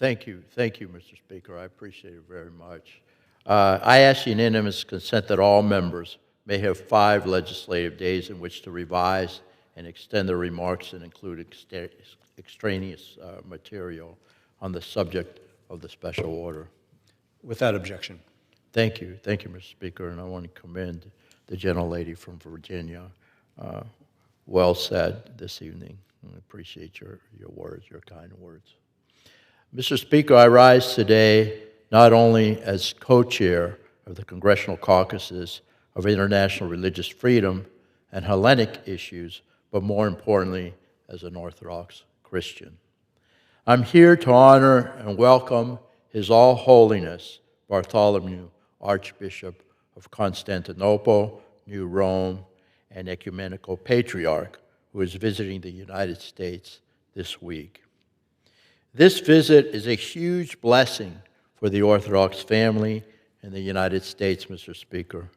Thank you, Mr. Speaker. I appreciate it very much. I ask unanimous consent that all members may have 5 legislative days in which to revise and extend their remarks and include extraneous material on the subject of the special order. Without objection. Thank you, Mr. Speaker, and I want to commend the gentlelady from Virginia. Well said this evening. I appreciate your words, your kind words. Mr. Speaker, I rise today not only as co-chair of the Congressional Caucuses of International Religious Freedom and Hellenic Issues, but more importantly, as an Orthodox Christian. I'm here to honor and welcome His All Holiness Bartholomew, Archbishop of Constantinople, New Rome, and Ecumenical Patriarch, who is visiting the United States this week. This visit is a huge blessing for the Orthodox family in the United States, Mr. Speaker.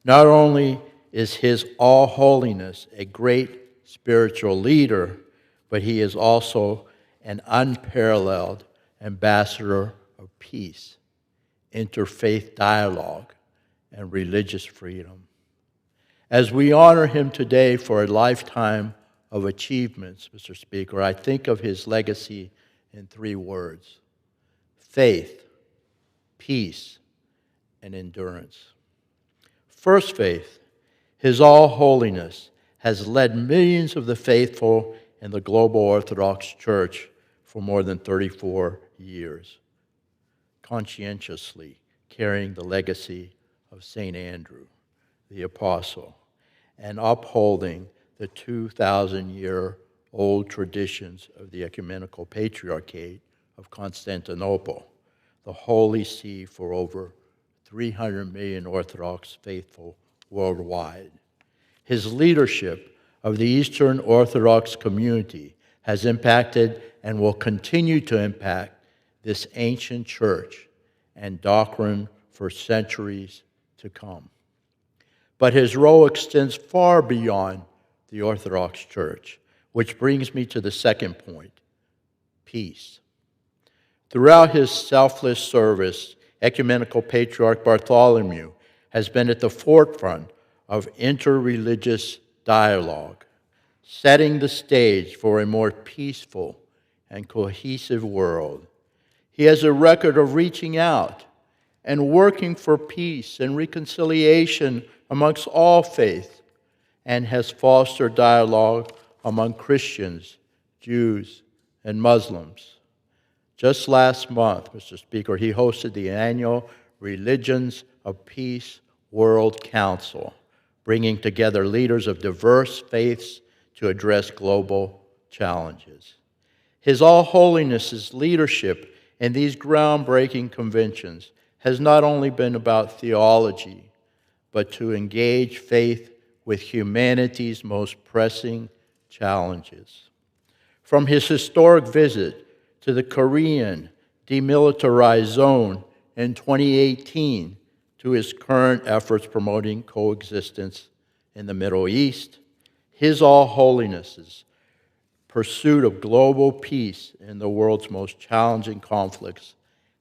Not only is His All Holiness a great spiritual leader, but he is also an unparalleled ambassador of peace, interfaith dialogue, and religious freedom. As we honor him today for a lifetime of achievements, Mr. Speaker, I think of his legacy in 3 words: faith, peace, and endurance. First, faith. His All Holiness has led millions of the faithful in the global Orthodox Church for more than 34 years, conscientiously carrying the legacy of St. Andrew, the Apostle, and upholding the 2,000-year-old traditions of the Ecumenical Patriarchate of Constantinople, the Holy See for over 300 million Orthodox faithful worldwide. His leadership of the Eastern Orthodox community has impacted and will continue to impact this ancient church and doctrine for centuries to come. But his role extends far beyond the Orthodox Church, which brings me to the second point: peace. Throughout his selfless service, Ecumenical Patriarch Bartholomew has been at the forefront of interreligious dialogue, setting the stage for a more peaceful and cohesive world. He has a record of reaching out and working for peace and reconciliation amongst all faiths, and has fostered dialogue among Christians, Jews, and Muslims. Just last month, Mr. Speaker, he hosted the annual Religions of Peace World Council, bringing together leaders of diverse faiths to address global challenges. His All Holiness's leadership in these groundbreaking conventions has not only been about theology, but to engage faith with humanity's most pressing challenges. From his historic visit to the Korean demilitarized zone in 2018 to his current efforts promoting coexistence in the Middle East, His All Holiness's pursuit of global peace in the world's most challenging conflicts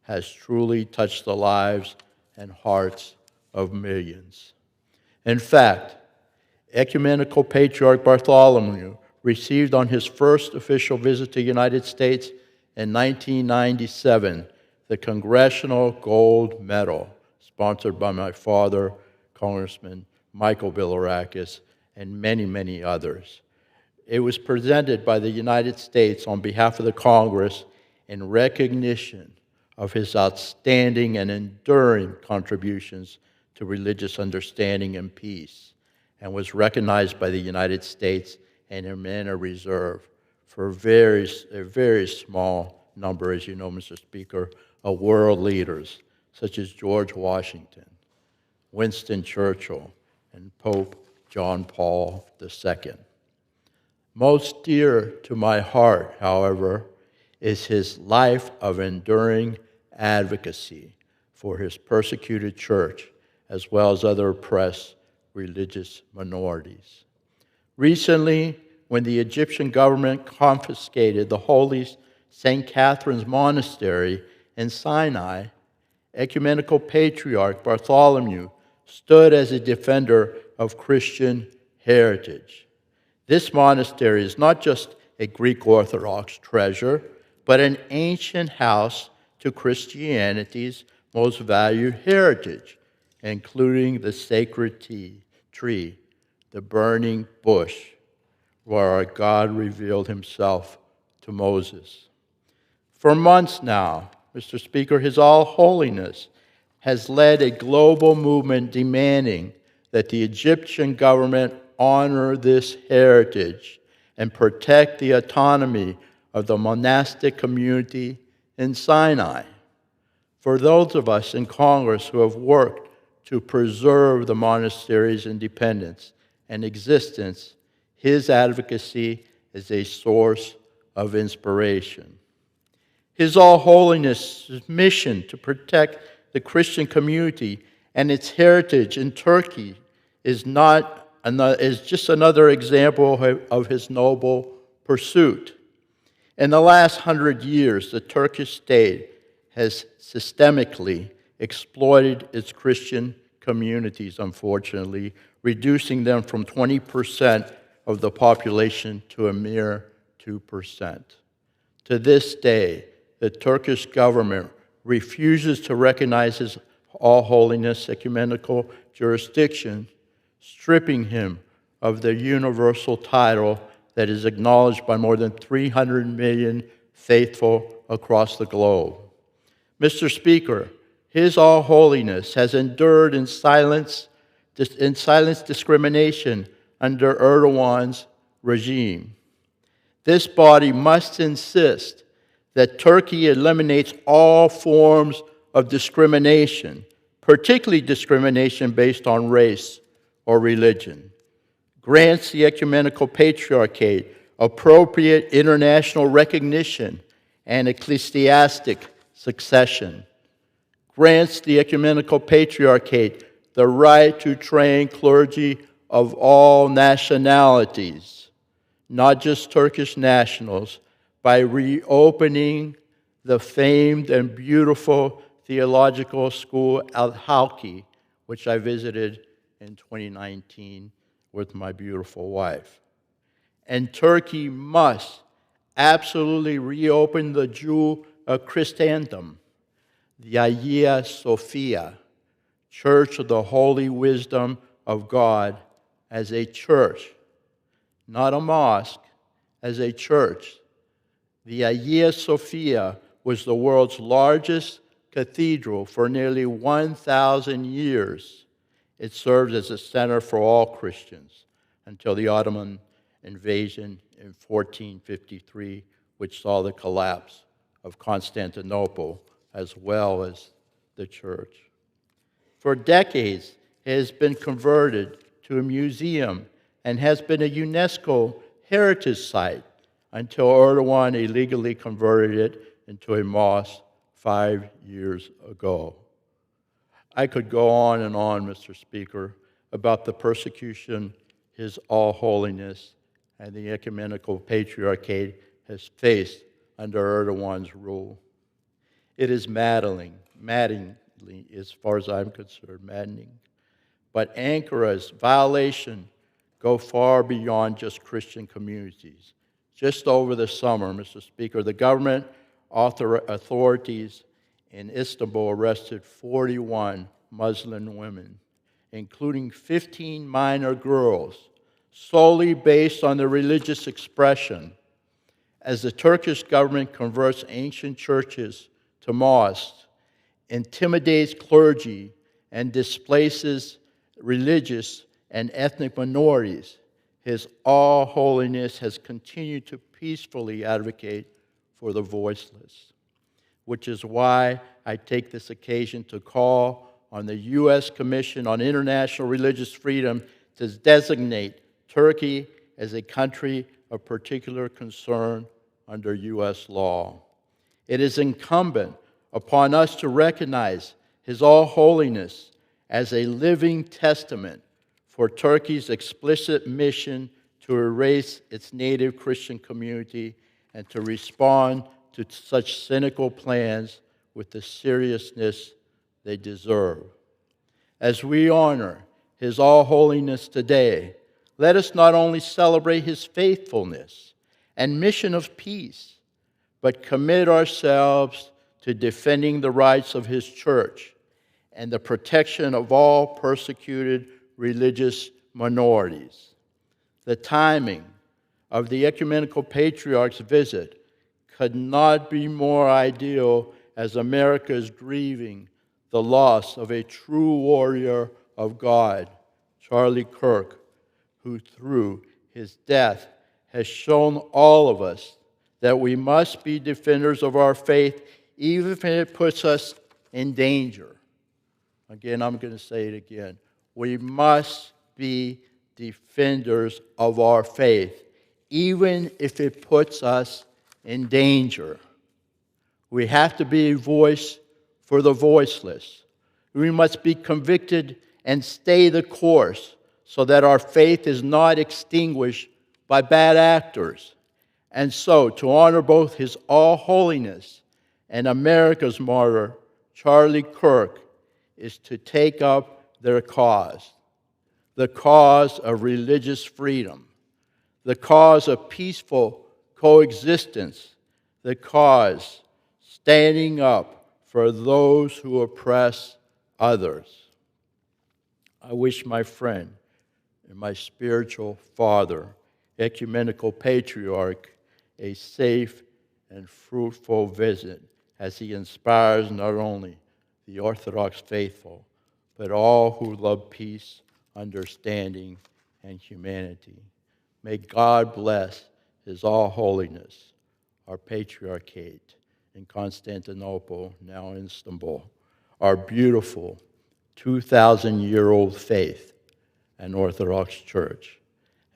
has truly touched the lives and hearts of millions. In fact, Ecumenical Patriarch Bartholomew received on his first official visit to the United States in 1997 the Congressional Gold Medal, sponsored by my father, Congressman Michael Bilirakis, and many, many others. It was presented by the United States on behalf of the Congress in recognition of his outstanding and enduring contributions to religious understanding and peace, and was recognized by the United States and a manner reserved for a very small number, as you know, Mr. Speaker, of world leaders, such as George Washington, Winston Churchill, and Pope John Paul II. Most dear to my heart, however, is his life of enduring advocacy for his persecuted church, as well as other oppressed religious minorities. Recently, when the Egyptian government confiscated the holy St. Catherine's Monastery in Sinai, Ecumenical Patriarch Bartholomew stood as a defender of Christian heritage. This monastery is not just a Greek Orthodox treasure, but an ancient house to Christianity's most valued heritage, including the sacred tree, the burning bush, where our God revealed himself to Moses. For months now, Mr. Speaker, His All Holiness has led a global movement demanding that the Egyptian government honor this heritage and protect the autonomy of the monastic community in Sinai. For those of us in Congress who have worked to preserve the monastery's independence and existence, his advocacy is a source of inspiration. His All Holiness' mission to protect the Christian community and its heritage in Turkey is just another example of his noble pursuit. In the last 100 years, the Turkish state has systemically exploited its Christian communities, unfortunately, reducing them from 20% of the population to a mere 2%. To this day, the Turkish government refuses to recognize His All Holiness ecumenical jurisdiction, stripping him of the universal title that is acknowledged by more than 300 million faithful across the globe. Mr. Speaker, His All Holiness has endured in silence discrimination under Erdogan's regime. This body must insist that Turkey eliminates all forms of discrimination, particularly discrimination based on race or religion, grants the Ecumenical Patriarchate appropriate international recognition and ecclesiastic succession, grants the Ecumenical Patriarchate the right to train clergy of all nationalities, not just Turkish nationals, by reopening the famed and beautiful theological school Al-Halki, which I visited in 2019 with my beautiful wife. And Turkey must absolutely reopen the jewel of Christendom, the Hagia Sophia, Church of the Holy Wisdom of God, as a church, not a mosque, as a church. The Hagia Sophia was the world's largest cathedral for nearly 1,000 years. It served as a center for all Christians until the Ottoman invasion in 1453, which saw the collapse of Constantinople as well as the church. For decades, it has been converted to a museum and has been a UNESCO heritage site until Erdogan illegally converted it into a mosque 5 years ago. I could go on and on, Mr. Speaker, about the persecution His All Holiness and the Ecumenical Patriarchate has faced under Erdogan's rule. It is maddening, as far as I'm concerned, maddening. But Ankara's violation go far beyond just Christian communities. Just over the summer, Mr. Speaker, the government authorities in Istanbul arrested 41 Muslim women, including 15 minor girls, solely based on their religious expression. As the Turkish government converts ancient churches to mosques, intimidates clergy, and displaces religious and ethnic minorities, His All Holiness has continued to peacefully advocate for the voiceless, which is why I take this occasion to call on the U.S. Commission on International Religious Freedom to designate Turkey as a country of particular concern under U.S. law. It is incumbent upon us to recognize His All Holiness as a living testament for Turkey's explicit mission to erase its native Christian community and to respond to such cynical plans with the seriousness they deserve. As we honor His all-holiness today, let us not only celebrate His faithfulness and mission of peace, but commit ourselves to defending the rights of His church and the protection of all persecuted religious minorities. The timing of the Ecumenical Patriarch's visit could not be more ideal as America is grieving the loss of a true warrior of God, Charlie Kirk, who through his death has shown all of us that we must be defenders of our faith even if it puts us in danger. Again, I'm going to say it again. We must be defenders of our faith, even if it puts us in danger. We have to be a voice for the voiceless. We must be convicted and stay the course so that our faith is not extinguished by bad actors. And so, to honor both His all-holiness and America's martyr, Charlie Kirk, is to take up their cause, the cause of religious freedom, the cause of peaceful coexistence, the cause standing up for those who oppress others. I wish my friend and my spiritual father, Ecumenical Patriarch, a safe and fruitful visit as he inspires not only the Orthodox faithful, but all who love peace, understanding, and humanity. May God bless His all-holiness, our Patriarchate in Constantinople, now in Istanbul, our beautiful 2,000-year-old faith and Orthodox Church,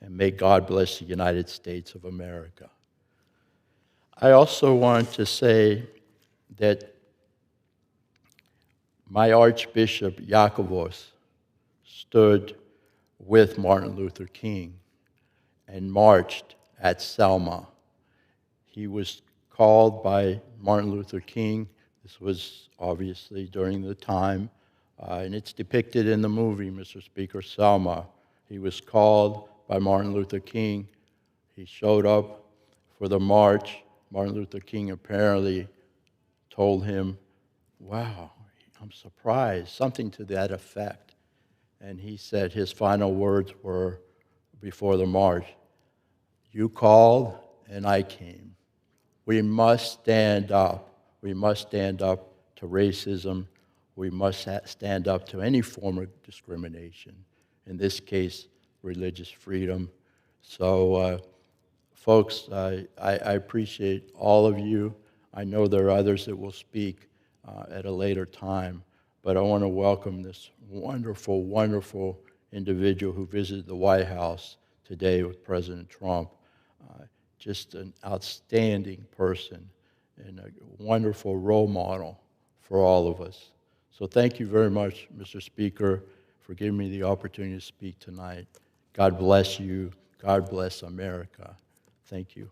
and may God bless the United States of America. I also want to say that my Archbishop Yakovos stood with Martin Luther King and marched at Selma. He was called by Martin Luther King. This was obviously during the time, and it's depicted in the movie, Mr. Speaker, Selma. He was called by Martin Luther King. He showed up for the march. Martin Luther King apparently told him, "Wow, I'm surprised," something to that effect. And he said his final words were before the march, "You called and I came." We must stand up. We must stand up to racism. We must stand up to any form of discrimination, in this case, religious freedom. So, folks, I appreciate all of you. I know there are others that will speak at a later time, but I want to welcome this wonderful, wonderful individual who visited the White House today with President Trump. Just an outstanding person and a wonderful role model for all of us. So thank you very much, Mr. Speaker, for giving me the opportunity to speak tonight. God bless you. God bless America. Thank you.